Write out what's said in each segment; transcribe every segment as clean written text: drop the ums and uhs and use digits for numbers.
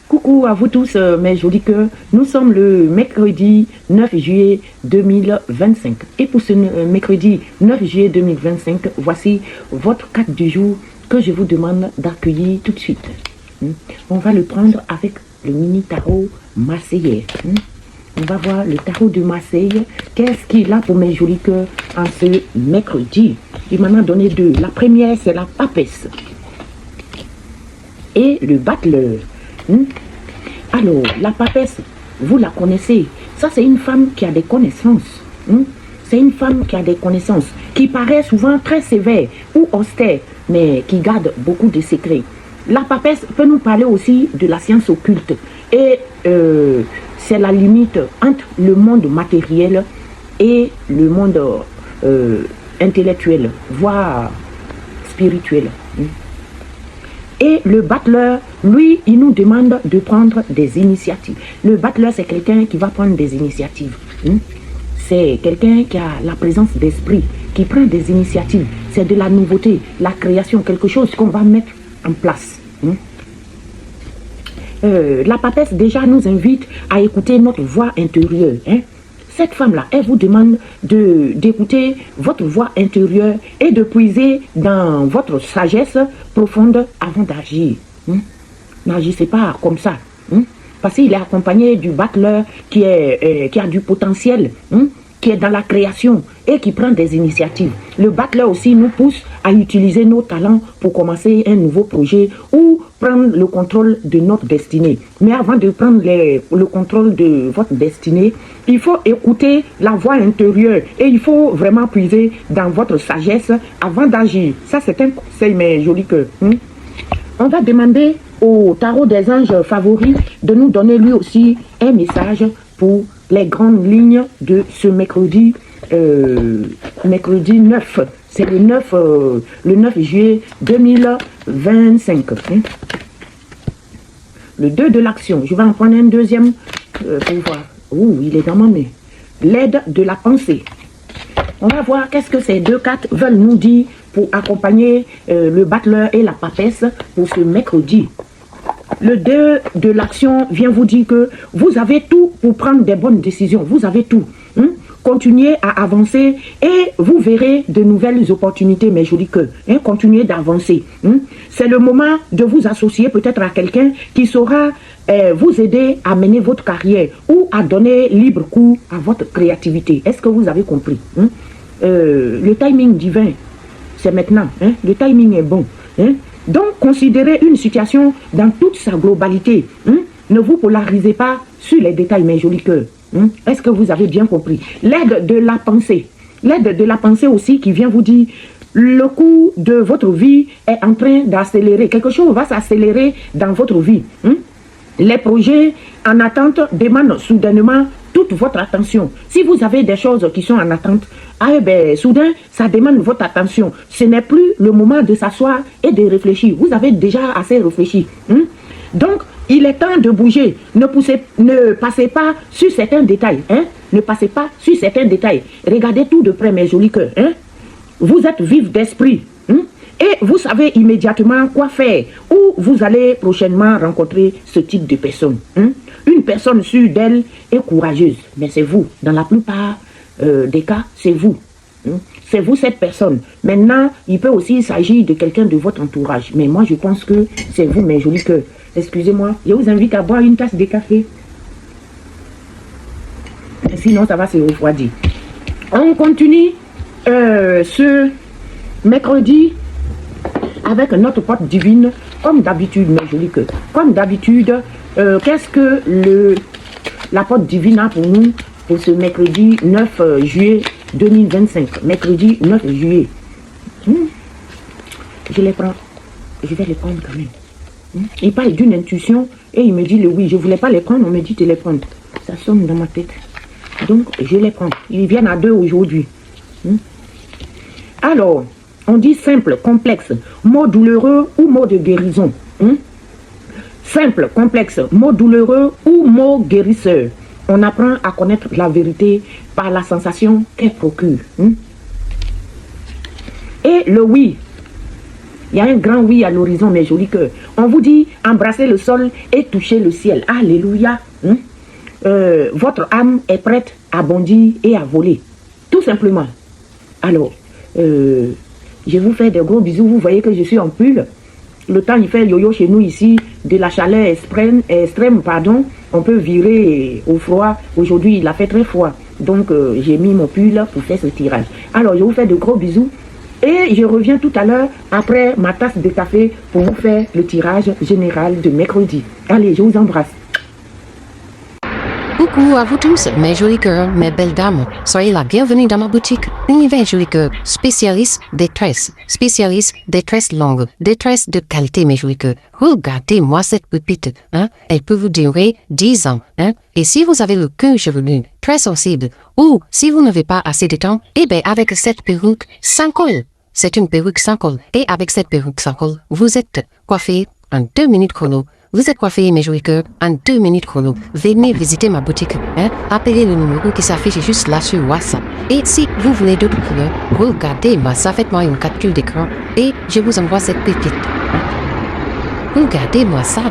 Coucou à vous tous, mes jolis cœurs. Nous sommes le mercredi 9 juillet 2025. Et pour ce mercredi 9 juillet 2025, voici votre carte du jour que je vous demande d'accueillir tout de suite. On va le prendre avec le mini tarot marseillais. On va voir le tarot de Marseille. Qu'est-ce qu'il a pour mes jolis cœurs en ce mercredi? Il m'en a donné deux. La première, c'est la papesse. Et le battleur. Alors, la papesse, vous la connaissez. Ça, c'est une femme qui a des connaissances. C'est une femme qui a des connaissances, qui paraît souvent très sévère ou austère, mais qui garde beaucoup de secrets. La papesse peut nous parler aussi de la science occulte. Et c'est la limite entre le monde matériel et le monde intellectuel, voire spirituel. Et le battleur, lui, il nous demande de prendre des initiatives. Le battleur, c'est quelqu'un qui va prendre des initiatives. C'est quelqu'un qui a la présence d'esprit, qui prend des initiatives. C'est de la nouveauté, la création, quelque chose qu'on va mettre en place. La papesse, déjà, nous invite à écouter notre voix intérieure. Cette femme-là, elle vous demande d'écouter votre voix intérieure et de puiser dans votre sagesse profonde avant d'agir. N'agissez pas comme ça. Parce qu'il est accompagné du battleur qui a du potentiel, qui est dans la création et qui prend des initiatives. Le battleur aussi nous pousse à utiliser nos talents pour commencer un nouveau projet ou prendre le contrôle de notre destinée. Mais avant de prendre le contrôle de votre destinée, il faut écouter la voix intérieure et il faut vraiment puiser dans votre sagesse avant d'agir. Ça, c'est un conseil, mes jolis cœurs. On va demander au tarot des anges favoris de nous donner lui aussi un message pour les grandes lignes de ce mercredi, mercredi 9. C'est le 9 juillet 2025. Le 2 de l'action. Je vais en prendre un deuxième pour voir. Ouh, il est dans ma main. L'aide de la pensée. On va voir qu'est-ce que ces deux cartes veulent nous dire pour accompagner le battleur et la papesse pour ce mercredi. Le 2 de l'action vient vous dire que vous avez tout pour prendre des bonnes décisions. Vous avez tout. Continuez à avancer et vous verrez de nouvelles opportunités, mes jolis cœurs. Continuez d'avancer. C'est le moment de vous associer peut-être à quelqu'un qui saura vous aider à mener votre carrière ou à donner libre cours à votre créativité. Est-ce que vous avez compris? Le timing divin, c'est maintenant. Le timing est bon. Donc, considérez une situation dans toute sa globalité. Ne vous polarisez pas sur les détails, mes jolis cœurs. Est-ce que vous avez bien compris? L'aide de la pensée. L'aide de la pensée aussi qui vient vous dire le cours de votre vie est en train d'accélérer. Quelque chose va s'accélérer dans votre vie. Les projets en attente demandent soudainement toute votre attention. Si vous avez des choses qui sont en attente, soudain, ça demande votre attention. Ce n'est plus le moment de s'asseoir et de réfléchir. Vous avez déjà assez réfléchi. Donc, il est temps de bouger. Ne passez pas sur certains détails. Ne passez pas sur certains détails. Regardez tout de près, mes jolis cœurs. Vous êtes vif d'esprit. Et vous savez immédiatement quoi faire. Ou vous allez prochainement rencontrer ce type de personne. Une personne sûre d'elle et courageuse. Mais c'est vous. Dans la plupart des cas, c'est vous. C'est vous cette personne. Maintenant, il peut aussi s'agir de quelqu'un de votre entourage. Mais moi, je pense que c'est vous, mes jolis cœurs. Excusez-moi, je vous invite à boire une tasse de café. Sinon, ça va se refroidir. On continue ce mercredi avec notre porte divine, comme d'habitude, mes jolis cœurs. Comme d'habitude, qu'est-ce que la porte divine a pour nous pour ce mercredi 9 juillet 2025. Mercredi 9 juillet. Je les prends. Je vais les prendre quand même. Il parle d'une intuition et il me dit le oui. Je ne voulais pas les prendre, on me dit de les prendre. Ça sonne dans ma tête. Donc, je les prends. Ils viennent à deux aujourd'hui. Alors, on dit simple, complexe, mot douloureux ou mot de guérison. Simple, complexe, mot douloureux ou mot guérisseur. On apprend à connaître la vérité par la sensation qu'elle procure. Et le oui. Il y a un grand oui à l'horizon, mes jolis cœurs. On vous dit embrasser le sol et toucher le ciel. Alléluia. Votre âme est prête à bondir et à voler. Tout simplement. Alors, je vous fais de gros bisous. Vous voyez que je suis en pull. Le temps, il fait yo-yo chez nous ici. De la chaleur extrême, pardon. On peut virer au froid. Aujourd'hui, il a fait très froid. Donc, j'ai mis mon pull pour faire ce tirage. Alors, je vous fais de gros bisous. Et je reviens tout à l'heure après ma tasse de café pour vous faire le tirage général de mercredi. Allez, je vous embrasse. Coucou à vous tous, mes jolies cœurs, mes belles dames. Soyez la bienvenue dans ma boutique Univers Joli Cœur, spécialiste des tresses longues, des tresses de qualité, mes jolis cœurs. Regardez-moi cette pépite, hein. Elle peut vous durer 10 ans, hein. Et si vous avez le cœur chevelu, très sensible, ou si vous n'avez pas assez de temps, eh bien, avec cette perruque sans col. C'est une perruque sans col. Et avec cette perruque sans col, vous êtes coiffé en 2 minutes chrono. Vous êtes coiffé, mes jolis cœurs, en 2 minutes chrono. Venez visiter ma boutique, hein. Appelez le numéro qui s'affiche juste là sur WhatsApp. Et si vous voulez d'autres couleurs, regardez-moi ça, faites-moi une capture d'écran et je vous envoie cette pépite. Hein. Regardez-moi ça.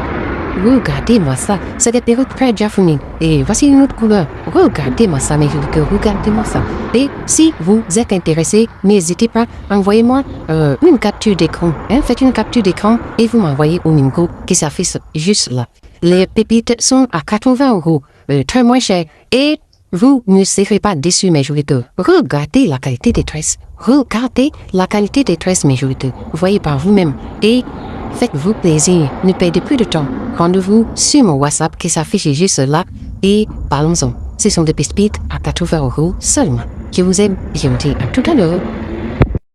Regardez-moi ça. C'est des perruques très japonaises. Et voici une autre couleur. Regardez-moi ça, mes jolis cœurs. Regardez-moi ça. Et si vous êtes intéressé, n'hésitez pas, envoyez-moi une capture d'écran. Hein? Faites une capture d'écran et vous m'envoyez au numéro qui s'affiche juste là. Les pépites sont à 80 €. Très moins cher. Et vous ne serez pas déçus, mes jolis cœurs. Regardez la qualité des tresses. Regardez la qualité des tresses, mes jolis cœurs. Voyez par vous-même. Et faites-vous plaisir. Ne perdez plus de temps. Rendez-vous sur mon WhatsApp qui s'affiche juste là et parlons-en. Ce sont des pépites à 80 € seulement. Je vous aime. Je vous dis à tout à l'heure.